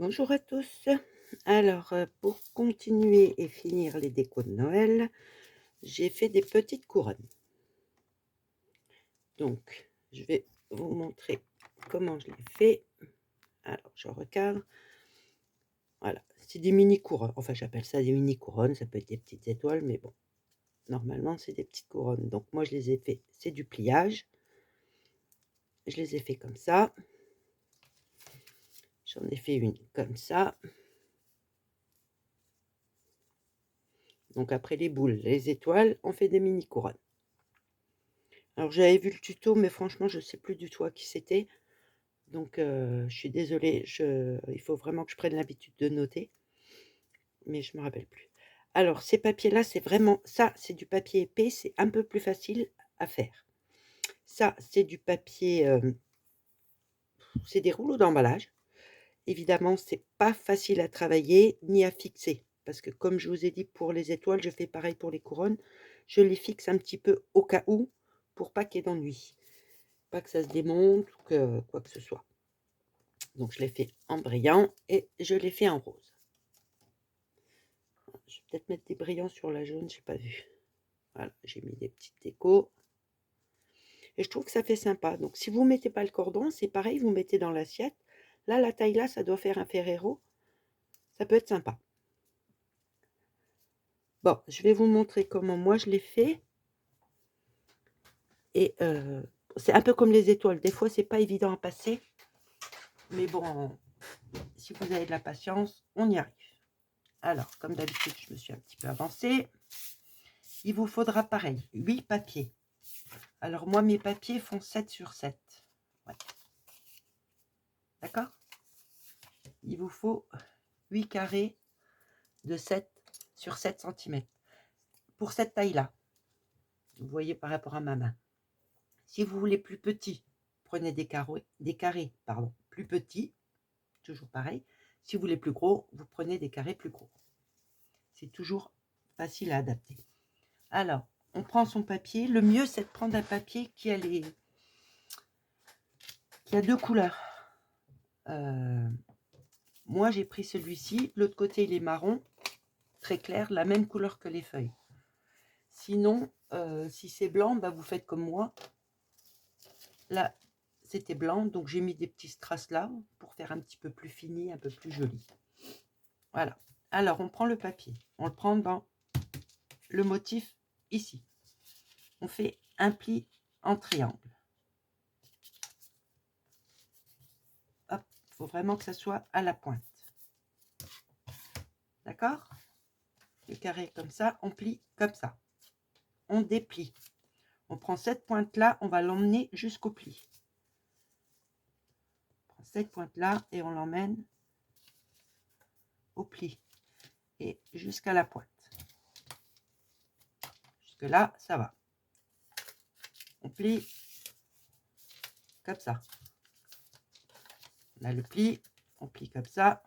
Bonjour à tous. Alors, pour continuer et finir les décos de Noël, j'ai fait des petites couronnes. Donc, je vais vous montrer comment je les fais. Alors, je recadre. Voilà, c'est des mini couronnes. Enfin, j'appelle ça des mini couronnes. Ça peut être des petites étoiles, mais bon, normalement, c'est des petites couronnes. Donc, moi, je les ai fait. C'est du pliage. Je les ai fait comme ça. J'en ai fait une comme ça. Donc, après les boules, les étoiles, on fait des mini couronnes. Alors j'avais vu le tuto, mais franchement, je ne sais plus du tout à qui c'était. Donc je suis désolée, il faut vraiment que je prenne l'habitude de noter, mais je ne me rappelle plus. Alors ces papiers-là, c'est vraiment ça, c'est du papier épais, c'est un peu plus facile à faire. Ça, c'est du papier, c'est des rouleaux d'emballage. Évidemment, c'est pas facile à travailler ni à fixer parce que comme je vous ai dit pour les étoiles, je fais pareil pour les couronnes. Je les fixe un petit peu au cas où pour pas qu'il y ait d'ennui. Pas que ça se démonte ou que quoi que ce soit. Donc je l'ai fait en brillant et je l'ai fait en rose. Je vais peut-être mettre des brillants sur la jaune, j'ai pas vu. Voilà, j'ai mis des petites décos. Et je trouve que ça fait sympa. Donc si vous ne mettez pas le cordon, c'est pareil, vous mettez dans l'assiette. Là, la taille là, ça doit faire un Ferrero. Ça peut être sympa. Bon, je vais vous montrer comment moi je l'ai fait. Et c'est un peu comme les étoiles. Des fois, c'est pas évident à passer. Mais bon, si vous avez de la patience, on y arrive. Alors, comme d'habitude, je me suis un petit peu avancée. Il vous faudra pareil, 8 papiers. Alors moi, mes papiers font 7 sur 7. Ouais. D'accord? Il vous faut 8 carrés de 7 sur 7 cm. Pour cette taille-là, vous voyez par rapport à ma main. Si vous voulez plus petit, prenez des carrés plus petits, toujours pareil. Si vous voulez plus gros, vous prenez des carrés plus gros. C'est toujours facile à adapter. Alors, on prend son papier. Le mieux, c'est de prendre un papier qui a deux couleurs. Moi, j'ai pris celui-ci. L'autre côté, il est marron, très clair, la même couleur que les feuilles. Sinon, si c'est blanc, bah, vous faites comme moi. Là, c'était blanc, donc j'ai mis des petits strass là pour faire un petit peu plus fini, un peu plus joli. Voilà. Alors, on prend le papier. On le prend dans le motif ici. On fait un pli en triangle. Hop, il faut vraiment que ça soit à la pointe. D'accord? Le carré comme ça, on plie comme ça. On déplie. On prend cette pointe-là, on va l'emmener jusqu'au pli. On prend cette pointe-là et on l'emmène au pli. Et jusqu'à la pointe. Jusque là, ça va. On plie comme ça. On a le pli, on plie comme ça.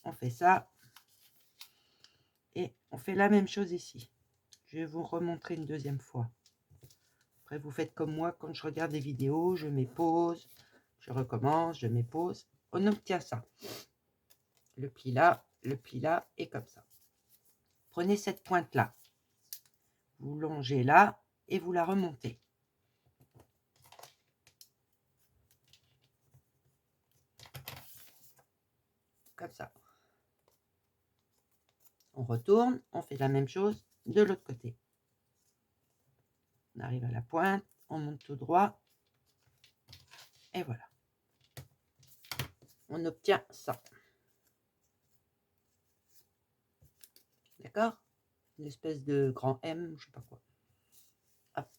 On fait ça. Et on fait la même chose ici. Je vais vous remontrer une deuxième fois. Après, vous faites comme moi, quand je regarde des vidéos, je mets pause, je recommence, je mets pause. On obtient ça. Le pli là, et comme ça. Prenez cette pointe-là. Vous longez là et vous la remontez. Comme ça. On retourne, on fait la même chose de l'autre côté. On arrive à la pointe, on monte tout droit. Et voilà. On obtient ça. D'accord? Une espèce de grand M, je sais pas quoi. Hop.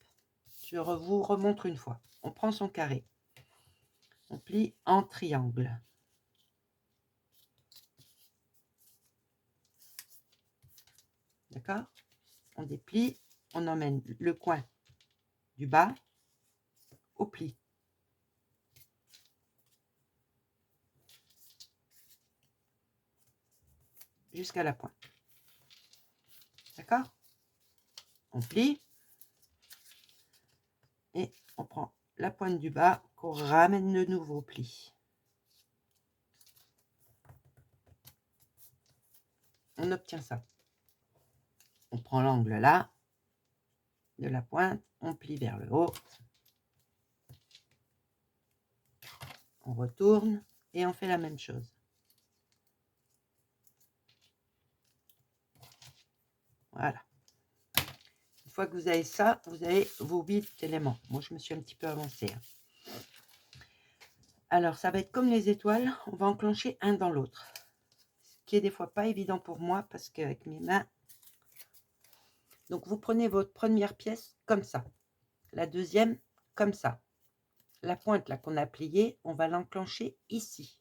Je vous remontre une fois. On prend son carré. On plie en triangle. D'accord? On déplie, on emmène le coin du bas au pli. Jusqu'à la pointe. D'accord? On plie. Et on prend la pointe du bas qu'on ramène de nouveau au pli. on obtient ça. On prend l'angle là, de la pointe, on plie vers le haut, on retourne et on fait la même chose. Voilà. Une fois que vous avez ça, vous avez vos 8 éléments. Moi, je me suis un petit peu avancée. Alors, ça va être comme les étoiles, on va enclencher un dans l'autre. Ce qui est des fois pas évident pour moi parce qu'avec mes mains. Donc, vous prenez votre première pièce comme ça. La deuxième, comme ça. La pointe là qu'on a pliée, on va l'enclencher ici,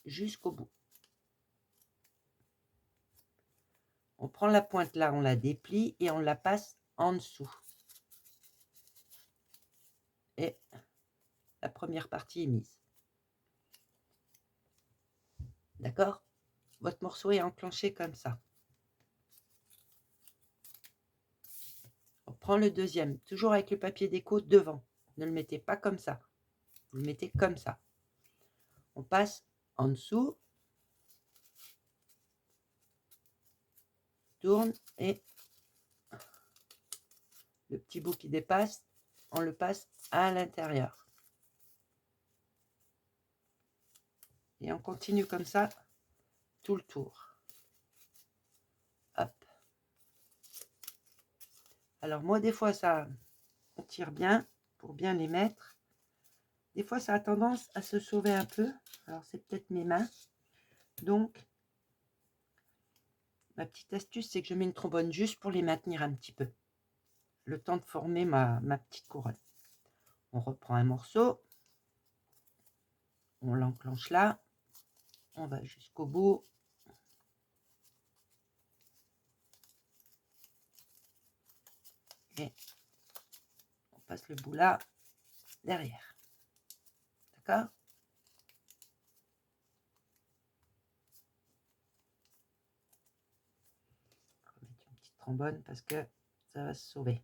jusqu'au bout. On prend la pointe là, on la déplie et on la passe en dessous. Et la première partie est mise. D'accord? Votre morceau est enclenché comme ça. On prend le deuxième, toujours avec le papier déco devant. Ne le mettez pas comme ça. Vous le mettez comme ça. On passe en dessous. Tourne et le petit bout qui dépasse, on le passe à l'intérieur. Et on continue comme ça tout le tour. Hop. Alors moi, des fois, ça, on tire bien pour bien les mettre. Des fois, ça a tendance à se sauver un peu. Alors, c'est peut-être mes mains. Donc, ma petite astuce, c'est que je mets une trombone juste pour les maintenir un petit peu. Le temps de former ma petite couronne. On reprend un morceau. On l'enclenche là. On va jusqu'au bout. Et on passe le bout là, derrière. D'accord? On va mettre une petite trombone parce que ça va se sauver.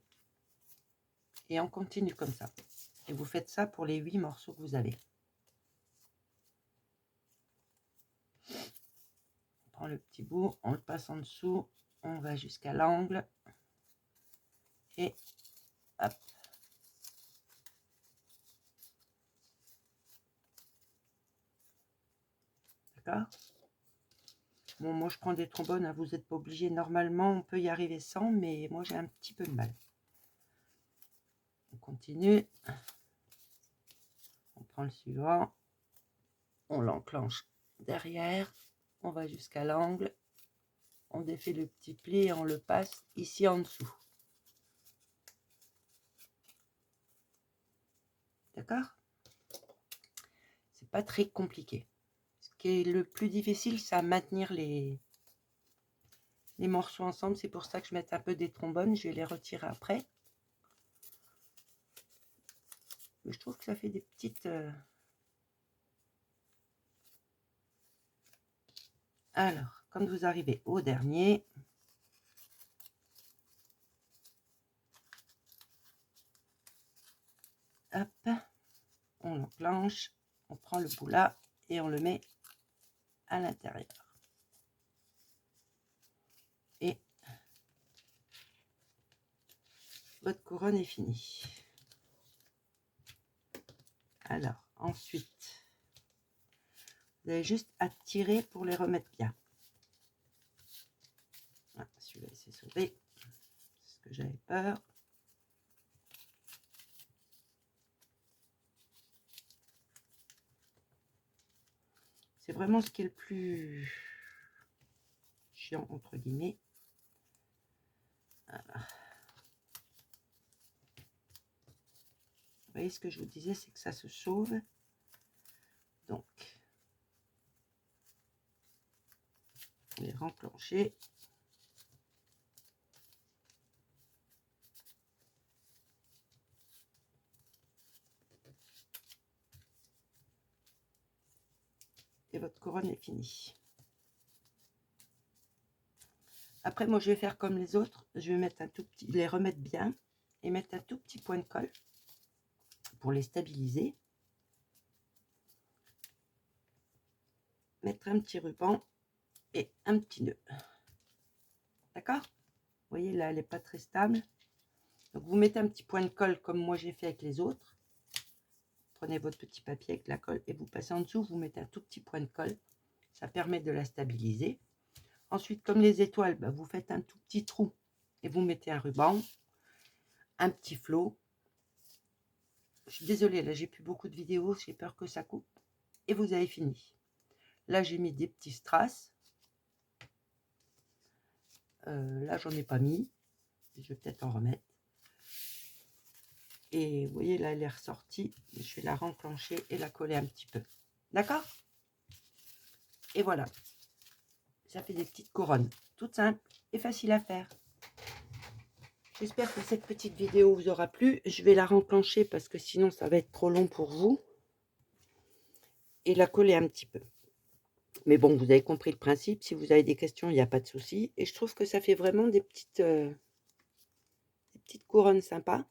Et on continue comme ça. Et vous faites ça pour les 8 morceaux que vous avez. On prend le petit bout, on le passe en dessous, on va jusqu'à l'angle. Et hop. D'accord? Bon, moi je prends des trombones, hein, vous n'êtes pas obligé. Normalement, on peut y arriver sans, mais moi j'ai un petit peu de mal. On continue. On prend le suivant. On l'enclenche derrière. On va jusqu'à l'angle. On défait le petit pli et on le passe ici en dessous. D'accord? C'est pas très compliqué. Ce qui est le plus difficile, c'est à maintenir les morceaux ensemble. C'est pour ça que je mets un peu des trombones. Je vais les retirer après. Mais je trouve que ça fait des petites... Alors, quand vous arrivez au dernier, hop, on l'enclenche, on prend le bout là et on le met à l'intérieur. Et votre couronne est finie. Alors, ensuite, vous avez juste à tirer pour les remettre bien. Ah, celui-là, il s'est sauvé. C'est ce que j'avais peur. C'est vraiment ce qui est le plus chiant, entre guillemets. Voilà. Vous voyez, ce que je vous disais, c'est que ça se sauve. Donc, les renclencher. Et votre couronne est finie. Après, moi, je vais faire comme les autres. Je vais mettre un tout petit, les remettre bien et mettre un tout petit point de colle pour les stabiliser. Mettre un petit ruban et un petit nœud. D'accord? Vous voyez là, elle n'est pas très stable. Donc vous mettez un petit point de colle comme moi j'ai fait avec les autres. Prenez votre petit papier avec la colle et vous passez en dessous, vous mettez un tout petit point de colle. Ça permet de la stabiliser. Ensuite, comme les étoiles, bah, vous faites un tout petit trou et vous mettez un ruban, un petit flot. Je suis désolée, là j'ai plus beaucoup de vidéos, j'ai peur que ça coupe. Et vous avez fini. Là j'ai mis des petits strass. Là j'en ai pas mis. Je vais peut-être en remettre. Et vous voyez là elle est ressortie. Je vais la renclencher et la coller un petit peu. D'accord? Et voilà. Ça fait des petites couronnes. Toutes simples et faciles à faire. J'espère que cette petite vidéo vous aura plu. Je vais la renclencher parce que sinon ça va être trop long pour vous. Et la coller un petit peu. Mais bon, vous avez compris le principe. Si vous avez des questions, il n'y a pas de souci. Et je trouve que ça fait vraiment des petites couronnes sympas.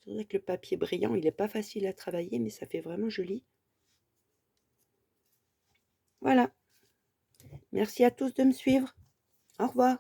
C'est vrai que le papier brillant, il n'est pas facile à travailler, mais ça fait vraiment joli. Voilà. Merci à tous de me suivre. Au revoir.